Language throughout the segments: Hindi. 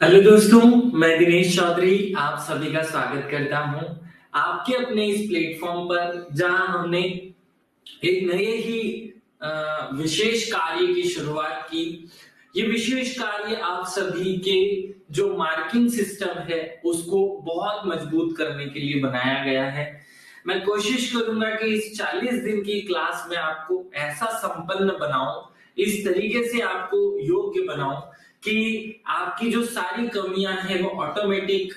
हेलो दोस्तों, मैं दिनेश चौधरी आप सभी का स्वागत करता हूं आपके अपने इस प्लेटफॉर्म पर जहां हमने एक नए ही विशेष कार्य की शुरुआत की। ये विशेष कार्य आप सभी के जो मार्किंग सिस्टम है उसको बहुत मजबूत करने के लिए बनाया गया है। मैं कोशिश करूंगा कि इस 40 दिन की क्लास में आपको ऐसा संपन्न बनाऊं, इस तरीके से आपको योग्य बनाऊं कि आपकी जो सारी कमियां हैं वो ऑटोमेटिक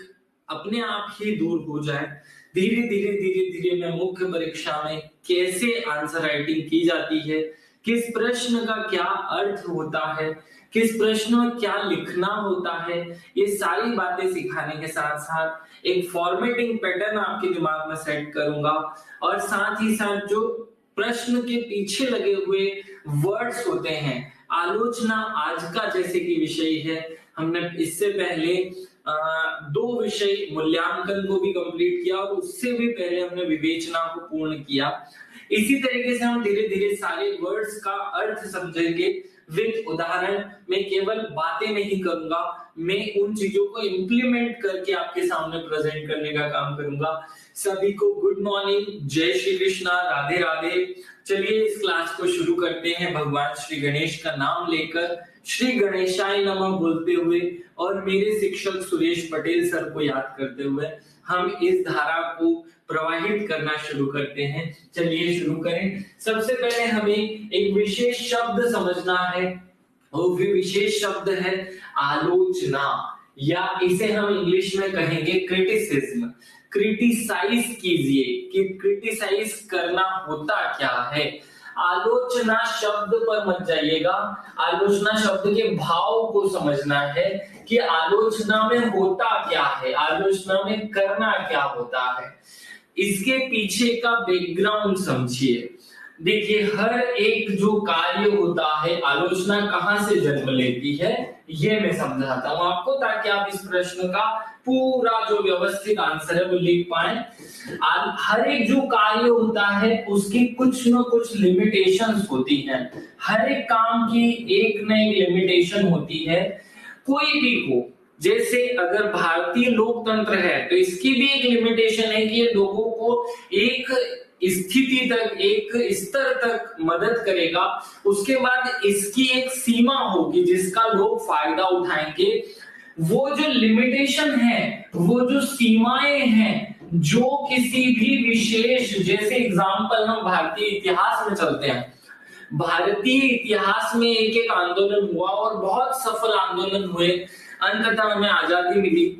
अपने आप ही दूर हो जाए। धीरे धीरे मैं मुख्य परीक्षा में कैसे आंसर राइटिंग की जाती है, किस प्रश्न का क्या अर्थ होता है, किस प्रश्न में क्या लिखना होता है, ये सारी बातें सिखाने के साथ साथ एक फॉर्मेटिंग पैटर्न आपके दिमाग में सेट करूंगा। और साथ ही साथ जो प्रश्न के पीछे लगे हुए वर्ड्स होते हैं, आलोचना आज का जैसे कि विषय है, हमने इससे पहले दो विषय मूल्यांकन को भी कंप्लीट किया और उससे भी पहले हमने विवेचना को पूर्ण किया। इसी तरीके से हम धीरे धीरे सारे वर्ड्स का अर्थ समझेंगे विद उदाहरण। मैं केवल बातें नहीं करूंगा, मैं उन चीजों को इंप्लीमेंट करके आपके सामने प्रेजेंट करने का काम करूंगा। सभी को गुड मॉर्निंग, जय श्री कृष्णा, राधे राधे। चलिए इस क्लास को शुरू करते हैं भगवान श्री गणेश का नाम लेकर, श्री गणेशाय नमः बोलते हुए और मेरे शिक्षक सुरेश पटेल सर को याद करते हुए हम इस धारा को प्रवाहित करना शुरू करते हैं। चलिए शुरू करें। सबसे पहले हमें एक विशेष शब्द समझना है, वो भी विशेष शब्द है आलोचना, या इसे हम इंग्लिश में कहेंगे क्रिटिसिज्म। क्रिटिसाइज कीजिए कि क्रिटिसाइज करना होता क्या है। आलोचना शब्द पर मत जाइएगा, आलोचना शब्द के भाव को समझना है कि आलोचना में होता क्या है, आलोचना में करना क्या होता है, इसके पीछे का बैकग्राउंड समझिए। देखिए, हर एक जो कार्य होता है, आलोचना कहां से जन्म लेती है ये मैं समझाता हूं आपको, ताकि आप इस प्रश्न का पूरा जो व्यवस्थित आंसर है वो लिख पाए। हर एक जो कार्य होता है उसकी कुछ न कुछ लिमिटेशंस होती हैं। हर एक काम की एक न एक लिमिटेशन होती है, कोई भी हो। जैसे अगर भारतीय लोकतंत्र है तो इसकी भी एक लिमिटेशन है कि ये लोगों को एक स्थिति तक, एक स्तर तक मदद करेगा, उसके बाद इसकी एक सीमा होगी जिसका लोग फायदा उठाएंगे। वो जो लिमिटेशन है, वो जो सीमाएं हैं, जो किसी भी विशेष, जैसे एग्जांपल हम भारतीय इतिहास में चलते हैं, भारतीय इतिहास में एक एक आंदोलन हुआ और बहुत सफल आंदोलन हुए, अंततः हमें आजादी मिली।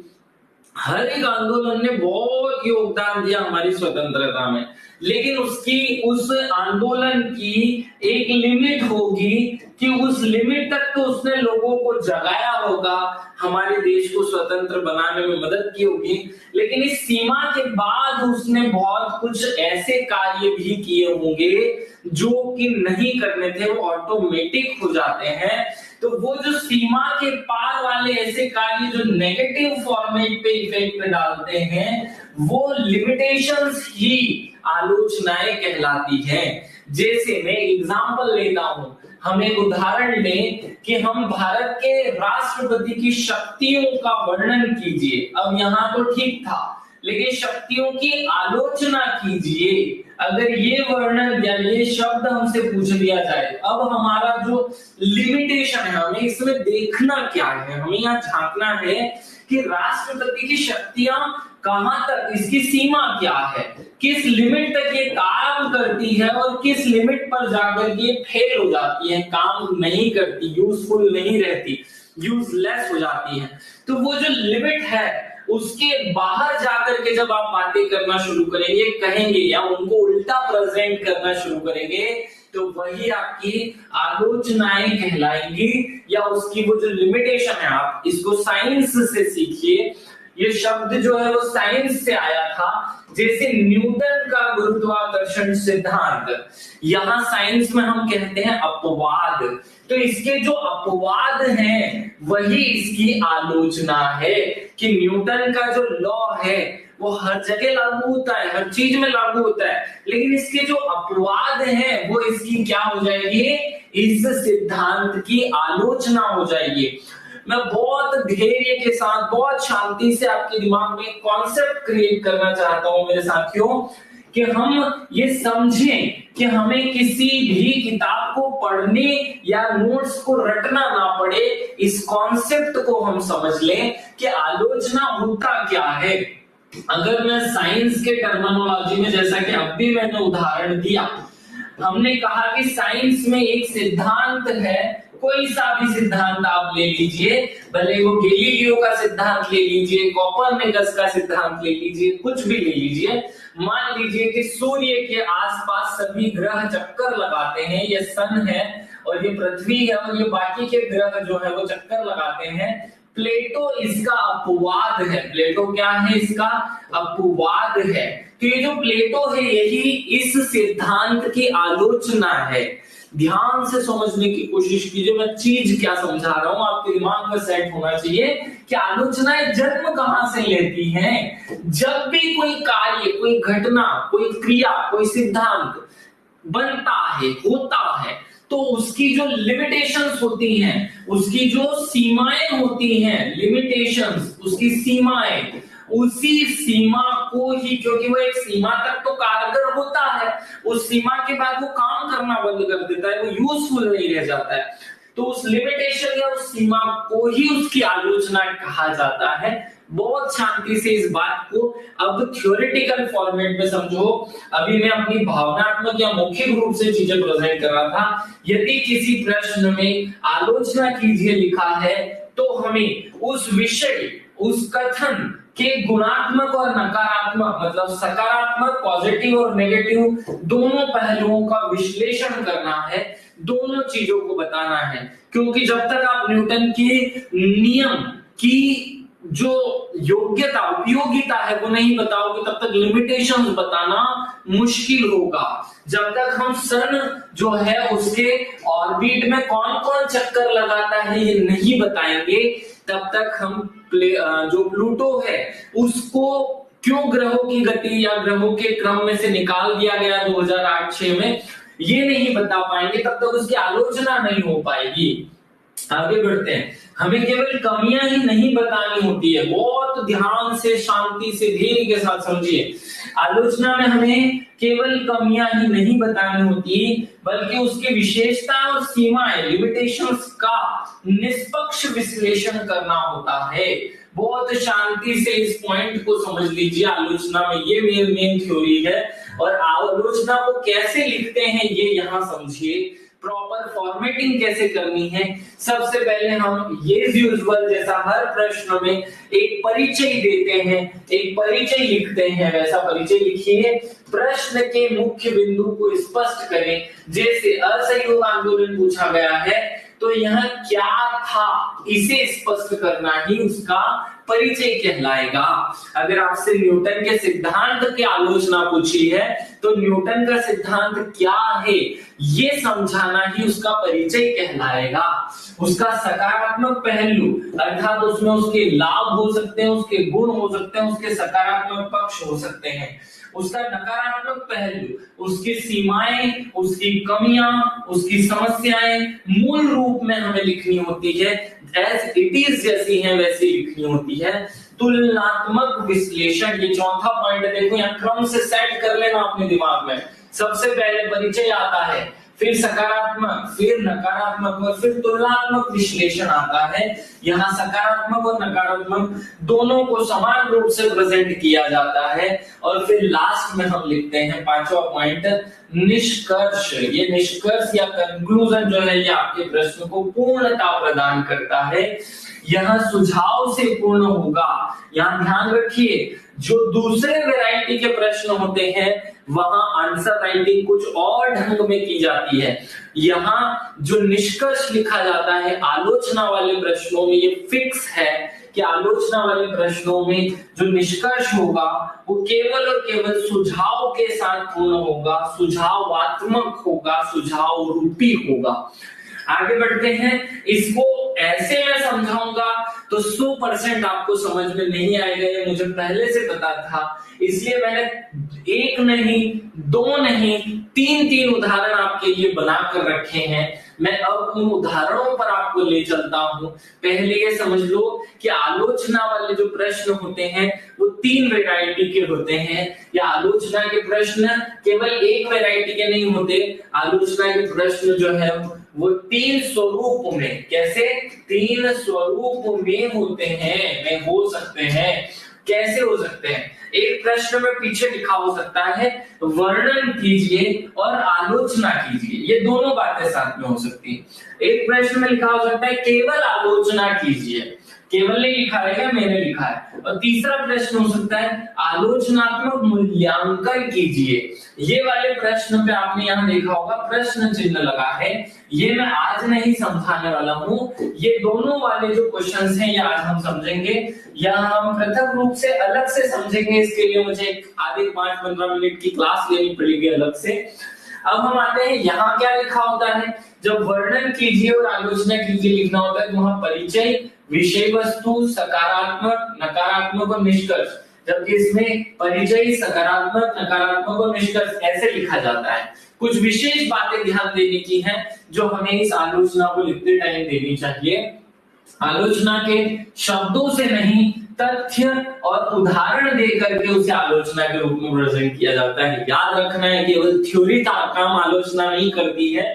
हर एक आंदोलन ने बहुत योगदान दिया हमारी स्वतंत्रता में, लेकिन उस आंदोलन की एक लिमिट होगी कि उस लिमिट तक तो उसने लोगों को जगाया होगा, हमारे देश को स्वतंत्र बनाने में मदद की होगी, लेकिन इस सीमा के बाद उसने बहुत कुछ ऐसे कार्य भी किए होंगे जो कि नहीं करने थे, वो ऑटोमेटिक हो जाते हैं। तो वो जो सीमा के पार वाले ऐसे कार्य जो नेगेटिव फॉर्मेट पे इफेक्ट डालते हैं, वो लिमिटेशंस ही आलोचनाएं कहलाती हैं। जैसे मैं एग्जांपल लेता हूं, हम एक उदाहरण लें कि हम भारत के राष्ट्रपति की शक्तियों का वर्णन कीजिए। अब यहां तो ठीक था, लेकिन शक्तियों की आलोचना कीजिए। अगर ये वर्णन या ये शब्द हमसे पूछ लिया जाए, अब हमारा जो लिमिटेशन है, हमें इसमें देखना क्या है, हमें यहाँ झांकना है कि राष्ट्रपति की शक्तियां कहां तक, इसकी सीमा क्या है, किस लिमिट तक ये काम करती है और किस लिमिट पर जाकर ये फेल हो जाती है, काम नहीं करती, यूजफुल नहीं रहती, यूजलेस हो जाती है। तो वो जो लिमिट है उसके बाहर जाकर के जब आप बातें करना शुरू करेंगे, कहेंगे या उनको उल्टा प्रेजेंट करना शुरू करेंगे, तो वही आपकी आलोचनाएं कहलाएंगी, या उसकी वो जो लिमिटेशन है, आप इसको साइंस से सीखिए। ये शब्द जो है वो साइंस से आया था, जैसे न्यूटन का गुरुत्वाकर्षण सिद्धांत, यहां साइंस में हम कहते हैं अपवाद। तो इसके जो अपवाद हैं वही इसकी आलोचना है कि न्यूटन का जो लॉ है वो हर जगह लागू होता है, हर चीज में लागू होता है, लेकिन इसके जो अपवाद हैं वो इसकी क्या हो जाएगी, इस सिद्धांत की आलोचना हो जाएगी। मैं बहुत धैर्य के साथ, बहुत शांति से आपके दिमाग में कॉन्सेप्ट क्रिएट करना चाहता हूं मेरे साथियों, कि हम ये समझें कि हमें किसी भी किताब को पढ़ने या नोट्स को रटना ना पड़े। इस कॉन्सेप्ट को हम समझ लें कि आलोचना होता क्या है। अगर मैं साइंस के टर्मिनोलॉजी में, जैसा कि अब भी मैंने उदाहरण दिया, हमने कहा कि साइंस में एक सिद्धांत है, कोई सा भी सिद्धांत आप ले लीजिए, भले वो गैलीलियो का सिद्धांत ले लीजिए, कोपरनिकस का सिद्धांत ले लीजिए, कुछ भी ले लीजिए। मान लीजिए कि सूर्य के आसपास सभी ग्रह चक्कर लगाते हैं, ये सन है और ये पृथ्वी है और ये बाकी के ग्रह जो है वो चक्कर लगाते हैं। प्लेटो इसका अपवाद है। प्लेटो क्या है? इसका अपवाद है। तो ये जो प्लेटो है यही इस सिद्धांत की आलोचना है। ध्यान से समझने की कोशिश कीजिए, मैं चीज क्या समझा रहा हूं, आपके दिमाग में सेट होना चाहिए कि आलोचनाएं जन्म कहां से लेती हैं। जब भी कोई कार्य, कोई घटना, कोई क्रिया, कोई सिद्धांत बनता है, होता है, तो उसकी जो लिमिटेशंस होती हैं, उसकी जो सीमाएं होती हैं, लिमिटेशंस, उसकी सीमाएं, उसी सीमा को ही, क्योंकि वो एक सीमा तक तो कारगर होता है, उस सीमा के बाद वो काम करना बंद कर देता है, वो यूजफुल नहीं रह जाता है, तो उस लिमिटेशन या उस सीमा को ही उसकी आलोचना कहा जाता है। बहुत शांति से इस बात को अब थ्योरेटिकल फॉर्मेट में समझो। अभी मैं अपनी भावनात्मक या मौखिक रूप से चीजें प्रेजेंट कर रहा था। यदि किसी प्रश्न में आलोचना कीजिए लिखा है, तो हमें उस विषय, उस कथन के गुणात्मक और नकारात्मक, मतलब सकारात्मक, पॉजिटिव और नेगेटिव दोनों पहलुओं का विश्लेषण करना है, दोनों चीजों को बताना है। क्योंकि जब तक आप न्यूटन के नियम की जो योग्यता, उपयोगिता है वो नहीं बताओगे, तब तक लिमिटेशंस बताना मुश्किल होगा। जब तक हम सन जो है उसके ऑर्बिट में कौन कौन चक्कर लगाता है ये नहीं बताएंगे, तब तक हम जो प्लूटो है उसको क्यों ग्रहों की गति या ग्रहों के क्रम में से निकाल दिया गया 2008-06 में, ये नहीं बता पाएंगे, तब तक उसकी आलोचना नहीं हो पाएगी। आगे बढ़ते हैं। हमें केवल कमियां ही नहीं बतानी होती है, बहुत ध्यान से, शांति से, धैर्य के साथ समझिए। आलोचना में हमें केवल कमियां ही नहीं बतानी होती, बल्कि उसकी विशेषता और सीमाएं, लिमिटेशंस का निष्पक्ष विश्लेषण करना होता है। बहुत शांति से इस पॉइंट को समझ लीजिए। आलोचना में ये मेन थ्योरी है, और आलोचना को कैसे लिखते हैं ये यहाँ समझिए। प्रॉपर फॉर्मेटिंग कैसे करनी है, सबसे पहले हम ये यूजुअल जैसा हर प्रश्न में एक परिचय देते हैं, एक परिचय लिखते हैं, वैसा परिचय लिखिए। प्रश्न के मुख्य बिंदु को स्पष्ट करें। जैसे असहयोग आंदोलन पूछा गया है, तो यह क्या था, इसे स्पष्ट करना ही उसका परिचय कहलाएगा। अगर आपसे न्यूटन के सिद्धांत की आलोचना पूछी है, तो न्यूटन का सिद्धांत क्या है ये समझाना ही उसका परिचय कहलाएगा। उसका सकारात्मक पहलू, अर्थात उसमें उसके लाभ हो सकते हैं, उसके गुण हो सकते हैं, उसके सकारात्मक पक्ष हो सकते हैं। उसका नकारात्मक पहलू, उसकी सीमाएं, उसकी कमियां, उसकी समस्याएं मूल रूप में हमें लिखनी होती है, एज इट इज जैसी हैं वैसी लिखनी होती है। तुलनात्मक विश्लेषण, ये चौथा पॉइंट देखो, यहाँ क्रम से सेट कर लेना अपने दिमाग में। सबसे पहले परिचय आता है, फिर सकारात्मक, फिर नकारात्मक और फिर तुलनात्मक विश्लेषण आता है। यहाँ सकारात्मक और नकारात्मक दोनों को समान रूप से प्रेजेंट किया जाता है। और फिर लास्ट में हम लिखते हैं पांचवा पॉइंट, निष्कर्ष। ये निष्कर्ष या कंक्लूजन जो है ये आपके प्रश्न को पूर्णता प्रदान करता है, यह सुझाव से पूर्ण होगा। यहाँ ध्यान रखिए, जो दूसरे वैरायटी के प्रश्न होते हैं वहां आंसर राइटिंग कुछ और ढंग में की जाती है। यहाँ जो निष्कर्ष लिखा जाता है आलोचना वाले प्रश्नों में, ये फिक्स है कि आलोचना वाले प्रश्नों में जो निष्कर्ष होगा वो केवल और केवल सुझाव के साथ पूर्ण होगा, सुझावात्मक होगा, सुझाव रूपी होगा। आगे बढ़ते हैं। इसको ऐसे मैं समझाऊंगा तो 100% आपको समझ में नहीं आएगा, ये मुझे पहले से पता था, इसलिए मैंने एक नहीं, दो नहीं, तीन उदाहरण आपके लिए बनाकर रखे हैं, मैं अब उन उदाहरणों पर आपको ले चलता हूं। पहले ये समझ लो कि आलोचना वाले जो प्रश्न होते हैं वो 3 वैरायटी के होते हैं, या आलोचना के प्रश्न केवल एक वैरायटी के नहीं होते। आलोचना के प्रश्न जो है वो 3 स्वरूप में, कैसे 3 स्वरूप में होते हैं, में हो सकते हैं। कैसे हो सकते हैं? एक प्रश्न में पीछे लिखा हो सकता है वर्णन कीजिए और आलोचना कीजिए, ये दोनों बातें साथ में हो सकती है। एक प्रश्न में लिखा हो सकता है केवल आलोचना कीजिए, केवल नहीं लिखा रहेगा, मैंने लिखा है। और तीसरा प्रश्न हो सकता है आलोचनात्मक मूल्यांकन कीजिए। ये वाले प्रश्न पे आपने यहाँ देखा होगा प्रश्न चिन्ह लगा है, ये मैं आज नहीं समझाने वाला हूँ। ये दोनों वाले जो क्वेश्चंस हैं ये आज हम समझेंगे, या हम पृथक रूप से अलग से समझेंगे। इसके लिए मुझे आधे 5-15 मिनट की क्लास लेनी पड़ेगी अलग से। अब हम आते हैं, यहाँ क्या लिखा होता है? जब वर्णन कीजिए और आलोचना कीजिए लिखना होता है तो वहां परिचय, विषय वस्तु, सकारात्मक, नकारात्मक और निष्कर्ष। जबकि इसमें परिचय, सकारात्मक, नकारात्मक और निष्कर्ष ऐसे लिखा जाता है। कुछ विशेष बातें ध्यान देने की हैं जो हमें इस आलोचना को लिखते टाइम देनी चाहिए। आलोचना के शब्दों से नहीं, तथ्य और उदाहरण देकर के उसे आलोचना के रूप में प्रेजेंट किया जाता है। याद रखना है, केवल थ्योरी का काम आलोचना नहीं करती है।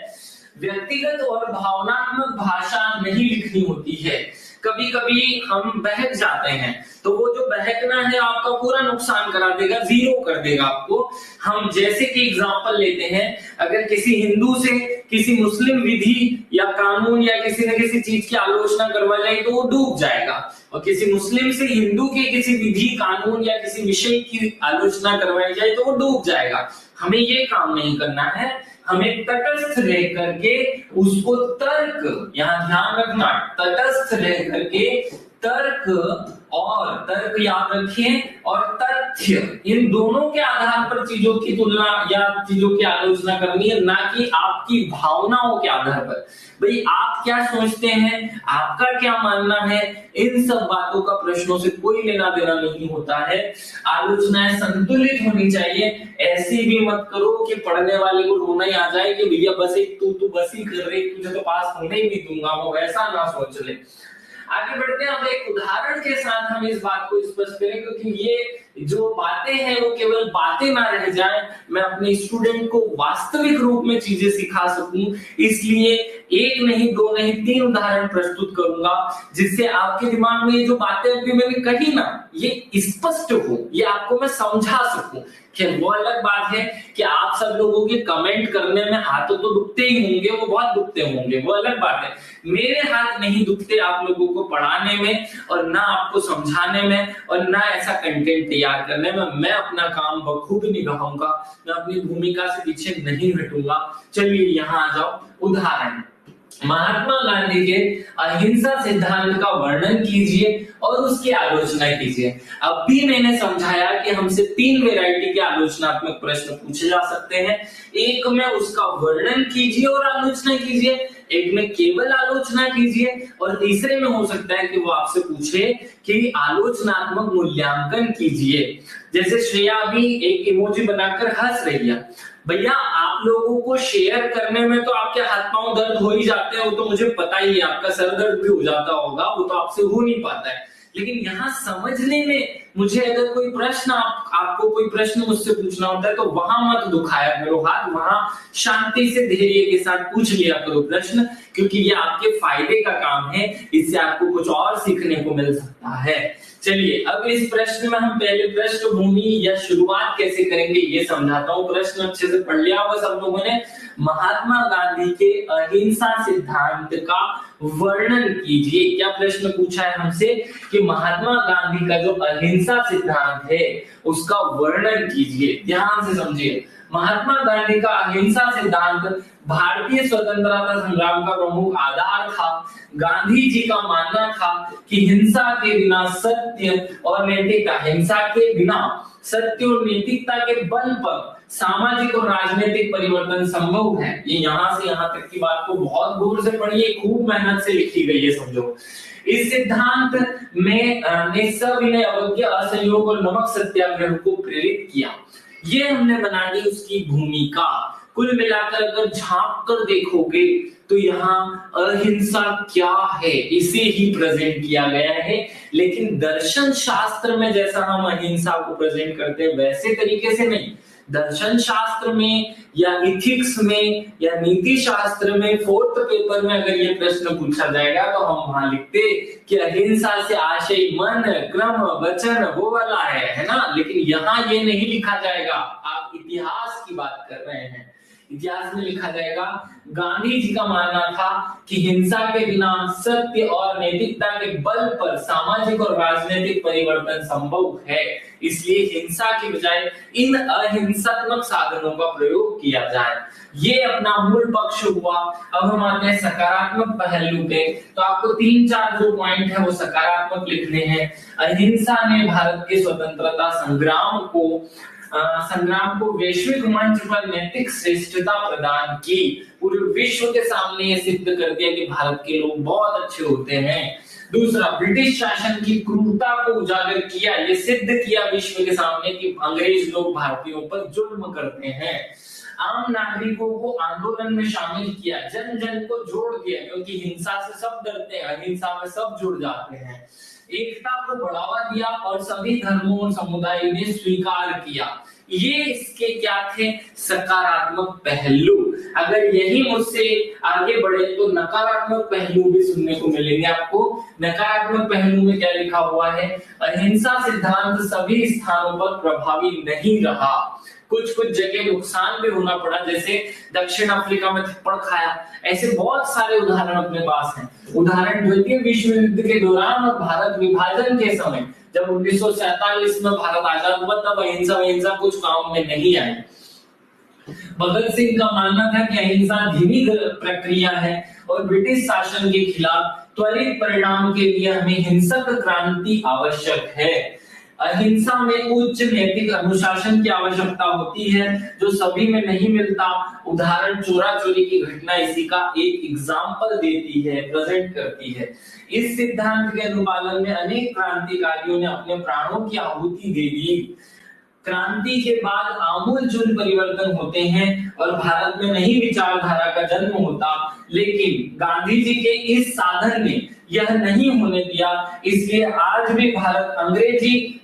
व्यक्तिगत और भावनात्मक भाषा नहीं लिखनी होती है। कभी कभी हम बहक जाते हैं तो वो जो बहकना है आपका पूरा नुकसान करा देगा, जीरो कर देगा आपको। हम जैसे कि एग्जांपल लेते हैं, अगर किसी हिंदू से किसी मुस्लिम विधि या कानून या किसी न किसी चीज की आलोचना करवा जाए तो वो डूब जाएगा, और किसी मुस्लिम से हिंदू के किसी विधि, कानून या किसी विषय की आलोचना करवाई जाए तो वो डूब जाएगा। हमें ये काम नहीं करना है, हमें तटस्थ रह करके उसको तर्क, यहाँ ध्यान रखना, तटस्थ रह करके तर्क, और तर्क याद रखिए, और तथ्य, इन दोनों के आधार पर चीजों की तुलना या चीजों की आलोचना करनी है, ना कि आपकी भावनाओं के आधार पर। भाई आप क्या सोचते हैं, आपका क्या मानना है, इन सब बातों का प्रश्नों से कोई लेना देना नहीं होता है। आलोचनाएं संतुलित होनी चाहिए। ऐसी भी मत करो कि पढ़ने वाले को रोना ही आ जाए कि भैया बस एक तू बस ही कर रही, तुझे तो पास होने ही नहीं दूंगा, वो ऐसा ना सोच ले। आगे बढ़ते हैं, अब एक उदाहरण के साथ हम इस बात को स्पष्ट करें, क्योंकि ये जो बातें हैं वो केवल बातें ना रह जाएं, मैं अपने स्टूडेंट को वास्तविक रूप में चीजें सिखा सकूं। इसलिए एक नहीं, दो नहीं, 3 उदाहरण प्रस्तुत करूंगा, जिससे आपके दिमाग में ये जो बातें अभी मैंने कही ना, ये स्पष्ट हो, ये आपको मैं समझा सकूं। खैर वो अलग बात है कि आप सब लोगों के कमेंट करने में हाथ तो दुखते ही होंगे, वो बहुत दुखते होंगे, वो अलग बात है। मेरे हाथ नहीं दुखते आप लोगों को पढ़ाने में, और ना आपको समझाने में, और ना ऐसा कंटेंट तैयार करने में। मैं अपना काम बखूबी निभाऊंगा, मैं अपनी भूमिका से पीछे नहीं हटूंगा। चलिए यहाँ आ जाओ। उदाहरण, महात्मा गांधी के अहिंसा सिद्धांत का वर्णन कीजिए और उसकी आलोचना कीजिए। अब भी मैंने समझाया कि हमसे 3 वैरायटी के आलोचनात्मक प्रश्न पूछे जा सकते हैं। एक में उसका वर्णन कीजिए और आलोचना कीजिए, एक में केवल आलोचना कीजिए, और तीसरे में हो सकता है कि वो आपसे पूछे कि आलोचनात्मक मूल्यांकन कीजिए। जैसे श्रेया भी एक इमोजी बनाकर हंस रही है। भैया आप लोगों को शेयर करने में तो आपके हाथ पांव दर्द हो ही जाते हैं, वो तो मुझे पता ही है, आपका सर दर्द भी हो जाता होगा, वो तो आपसे हो नहीं पाता है। लेकिन यहाँ समझने में मुझे अगर कोई प्रश्न आपको कोई प्रश्न मुझसे पूछना होता है तो वहां मत दुखाया करो हाथ, वहां शांति से धैर्य के साथ पूछ लिया करो प्रश्न, क्योंकि ये आपके फायदे का काम है, इससे आपको कुछ और सीखने को मिल सकता है। चलिए अब इस प्रश्न में हम पहले पृष्ठभूमि या शुरुआत कैसे करेंगे ये समझाता हूँ। प्रश्न अच्छे से पढ़ लिया होगा सब लोगों ने। महात्मा गांधी के अहिंसा सिद्धांत का वर्णन कीजिए। क्या प्रश्न पूछा है हमसे कि महात्मा गांधी का जो अहिंसा सिद्धांत है उसका वर्णन कीजिए। ध्यान से समझिए, महात्मा गांधी का अहिंसा सिद्धांत भारतीय स्वतंत्रता संग्राम का प्रमुख आधार था। गांधी जी का मानना था कि हिंसा के बिना सत्य और नैतिकता, हिंसा के बिना सत्य और नैतिकता के बल पर सामाजिक और राजनीतिक परिवर्तन संभव है। ये यहाँ से यहाँ तक की बात को बहुत दूर से पढ़िए, खूब मेहनत से लिखी गई है, समझो। इस सिद्धांत में ने सविनय अवज्ञा, असहयोग और नमक सत्याग्रह को प्रेरित किया। ये हमने बना दी उसकी भूमिका। कुल मिलाकर अगर झांक कर देखोगे तो यहाँ अहिंसा क्या है इसे ही प्रेजेंट किया गया है, लेकिन दर्शन शास्त्र में जैसा हम अहिंसा को प्रेजेंट करते हैं वैसे तरीके से नहीं। दर्शन शास्त्र में या इथिक्स में या नीति शास्त्र में फोर्थ पेपर में अगर ये प्रश्न पूछा जाएगा तो हम वहां लिखते कि अहिंसा से आशय मन क्रम वचन वो वाला है ना, लेकिन यहाँ ये नहीं लिखा जाएगा। आप इतिहास की बात कर रहे हैं, इतिहास में लिखा जाएगा गांधी जी का मानना था कि हिंसा के बिना सत्य और नैतिकता के बल पर सामाजिक और राजनीतिक परिवर्तन संभव है, इसलिए हिंसा की बजाय इन अहिंसात्मक साधनों का प्रयोग किया जाए। ये अपना मूल पक्ष हुआ। अब हम आते हैं सकारात्मक पहलू पे, तो आपको 3-4 जो पॉइंट है वो सकारात्मक लिखने हैं। अहिंसा ने भारत के स्वतंत्रता संग्राम को वैश्विक मंच पर नैतिक श्रेष्ठता प्रदान की। पूरे विश्व के सामने ये सिद्ध कर दिया कि भारत के लोग बहुत अच्छे होते हैं। दूसरा, ब्रिटिश शासन की क्रूरता को उजागर किया, ये सिद्ध किया विश्व के सामने कि अंग्रेज लोग भारतीयों पर जुल्म करते हैं। आम नागरिकों को आंदोलन में शामिल किया, जन जन को जोड़ दिया, क्योंकि हिंसा से सब डरते हैं, अहिंसा में सब जुड़ जाते हैं। एकता को बढ़ावा दिया और सभी धर्मों और समुदाय ने स्वीकार किया। ये इसके क्या थे? सकारात्मक पहलू। अगर यही मुझसे आगे बढ़े तो नकारात्मक पहलू भी सुनने को मिलेंगे आपको। नकारात्मक पहलू में क्या लिखा हुआ है? अहिंसा सिद्धांत सभी स्थानों पर प्रभावी नहीं रहा, कुछ जगह नुकसान भी होना पड़ा, जैसे दक्षिण अफ्रीका में थप्पड़ खाया। ऐसे बहुत सारे उदाहरण अपने पास हैं। उदाहरण द्वितीय विश्व युद्ध के दौरान और भारत विभाजन के समय, जब 1947 में भारत आजाद हुआ, तब अहिंसा कुछ काम में नहीं आई। भगत सिंह का मानना था कि अहिंसा धीमी प्रक्रिया है और ब्रिटिश शासन के खिलाफ त्वरित परिणाम के लिए हमें हिंसक क्रांति आवश्यक है। अहिंसा में उच्च नैतिक अनुशासन की आवश्यकता होती है, जो सभी में नहीं मिलता। उदाहरण चोरा चोरी की घटना इसी का एक एग्जाम्पल देती है, प्रेजेंट करती है। इस सिद्धांत के अनुपालन में अनेक क्रांतिकारियों ने अपने प्राणों की आहुति दे दी। क्रांति के बाद आमूलचूल परिवर्तन होते हैं और भारत में नई विचारधारा का जन्म होता, लेकिन गांधी जी के इस साधन ने यह नहीं होने दिया। इसलिए आज भी भारत अंग्रेजी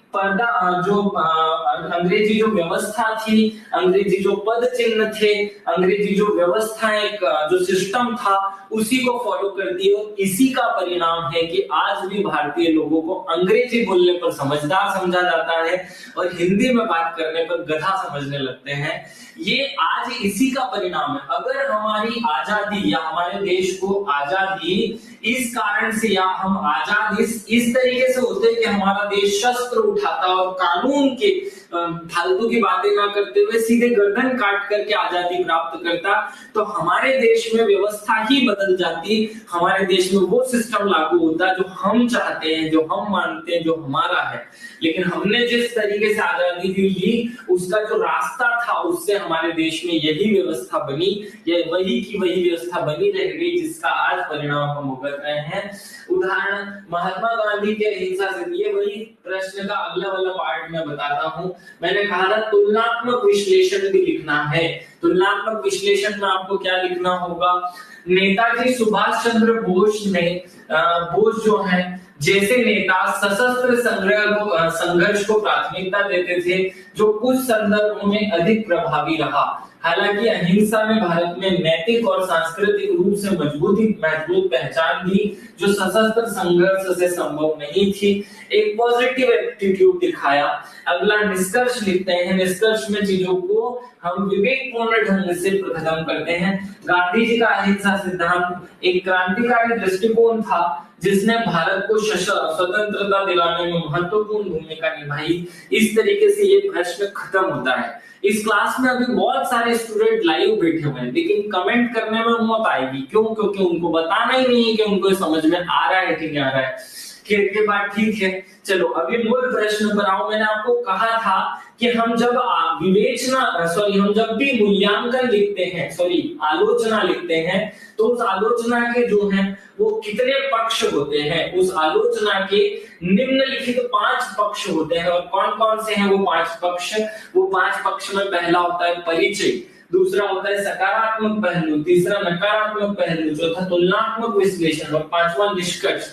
जो व्यवस्था थी, अंग्रेजी जो पद चिन्ह थे, अंग्रेजी जो व्यवस्था, एक जो सिस्टम था, उसी को फॉलो करती है। और इसी का परिणाम है कि आज भी भारतीय लोगों को अंग्रेजी बोलने पर समझदार समझा जाता है और हिंदी में बात करने पर गधा समझने लगते हैं। ये आज इसी का परिणाम है। अगर हमारी आजादी या हमारे देश को आजादी इस कारण से, या हम आजाद इस तरीके से होते कि हमारा देश शस्त्र उठाता और कानून के फालतू की बातें ना करते हुए सीधे गर्दन काट करके आजादी प्राप्त करता, तो हमारे देश में व्यवस्था ही बदल जाती। हमारे देश में वो सिस्टम लागू होता जो हम चाहते हैं, जो हम मानते हैं, जो हमारा है। लेकिन हमने जिस तरीके से आजादी ली, उसका जो रास्ता था, उससे हमारे देश में यही व्यवस्था बनी, या वही की वही व्यवस्था बनी रह गई, जिसका आज परिणाम हम भुगत रहे हैं। उदाहरण महात्मा गांधी के अहिंसा से, ये वही प्रश्न का अगला वाला पार्ट में बताता हूँ। मैंने कहा था तुलनात्मक विश्लेषण भी लिखना है। तुलनात्मक विश्लेषण में आपको क्या लिखना होगा? नेताजी सुभाष चंद्र बोस जो है, जैसे नेता सशस्त्र संघर्ष को प्राथमिकता देते थे, जो कुछ संदर्भों में अधिक प्रभावी रहा। हालांकि अहिंसा ने भारत में नैतिक और सांस्कृतिक रूप से मजबूत पहचान दी, जो सशस्त्र संघर्ष से संभव नहीं थी। एक पॉजिटिव एटीट्यूड दिखाया। अगला निष्कर्ष लिखते हैं। निष्कर्ष में चीजों को हम विवेकपूर्ण ढंग से खत्म करते हैं। गांधी जी का अहिंसा सिद्धांत एक क्रांतिकारी दृष्टिकोण था, जिसने भारत को स्वतंत्रता दिलाने में महत्वपूर्ण भूमिका निभाई। इस तरीके से ये प्रश्न खत्म होता है। इस क्लास में अभी बहुत सारे स्टूडेंट लाइव बैठे हुए हैं, लेकिन कमेंट करने में हिम्मत आएगी। क्यों? क्योंकि उनको बताना ही नहीं है कि उनको समझ में आ रहा है कि नहीं आ रहा है। खेल के बाद ठीक है, चलो अभी मूल प्रश्न पर आओ। मैंने आपको कहा था कि हम जब हम जब भी मूल्यांकन लिखते हैं, आलोचना लिखते हैं, तो उस आलोचना के जो है वो कितने पक्ष होते हैं? उस आलोचना के निम्नलिखित 5 पक्ष होते हैं। और कौन कौन से हैं वो 5 पक्ष? वो 5 पक्ष में पहला होता है परिचय। दूसरा होता है सकारात्मक पहलू, तीसरा नकारात्मक पहलू, चौथा तुलनात्मक विश्लेषण और पांचवा निष्कर्ष।